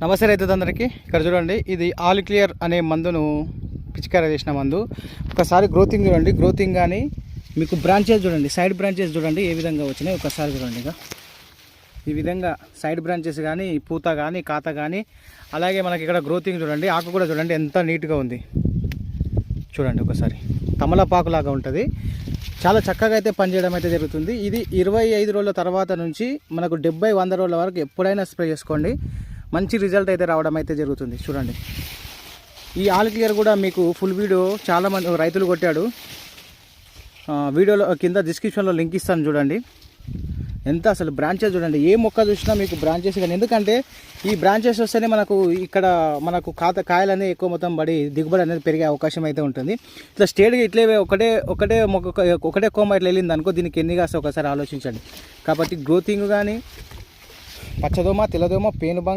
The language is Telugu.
నమస్తే రైతులందరికీ. ఇక్కడ చూడండి, ఇది ఆల్ క్లియర్ అనే మందును పిచికారీ చేసిన మందు. ఒకసారి గ్రోతింగ్ చూడండి, గ్రోతింగ్ కానీ మీకు బ్రాంచెస్ చూడండి, సైడ్ బ్రాంచెస్ చూడండి ఏ విధంగా వచ్చినాయి. ఒకసారి చూడండి, ఇక ఈ విధంగా సైడ్ బ్రాంచెస్ కానీ, పూత కానీ, కాత కానీ, అలాగే మనకి ఇక్కడ గ్రోతింగ్ చూడండి, ఆకు కూడా చూడండి ఎంత నీట్గా ఉంది. చూడండి ఒకసారి, తమలపాకు లాగా ఉంటుంది. చాలా చక్కగా అయితే పనిచేయడం అయితే జరుగుతుంది. ఇది 25 రోజుల తర్వాత నుంచి మనకు 70-100 రోజుల వరకు ఎప్పుడైనా స్ప్రే చేసుకోండి, మంచి రిజల్ట్ అయితే రావడం అయితే జరుగుతుంది. చూడండి, ఈ ఆల్ క్లియర్ కూడా మీకు ఫుల్ వీడియో చాలామంది రైతులు కొట్టాడు. వీడియోలో కింద డిస్క్రిప్షన్లో లింక్ ఇస్తాను, చూడండి. ఎంత అసలు బ్రాంచెస్ చూడండి, ఏ మొక్క చూసినా మీకు బ్రాంచెస్ కానీ, ఎందుకంటే ఈ బ్రాంచెస్ వస్తేనే మనకు కాయలనేవి ఎక్కువ మొత్తం పడి దిగుబడి అనేది పెరిగే అవకాశం అయితే ఉంటుంది. ఇట్లా స్టేట్గా ఇట్లే ఒకటే మొక్క ఒకటే కొమ్మ ఇట్లా వెళ్ళింది అనుకో, దీనికి ఎన్ని కాస్త ఒకసారి ఆలోచించండి. కాబట్టి గ్రోతింగ్ కానీ, పచ్చదోమ, తెల్లదోమ, పేనుబంక,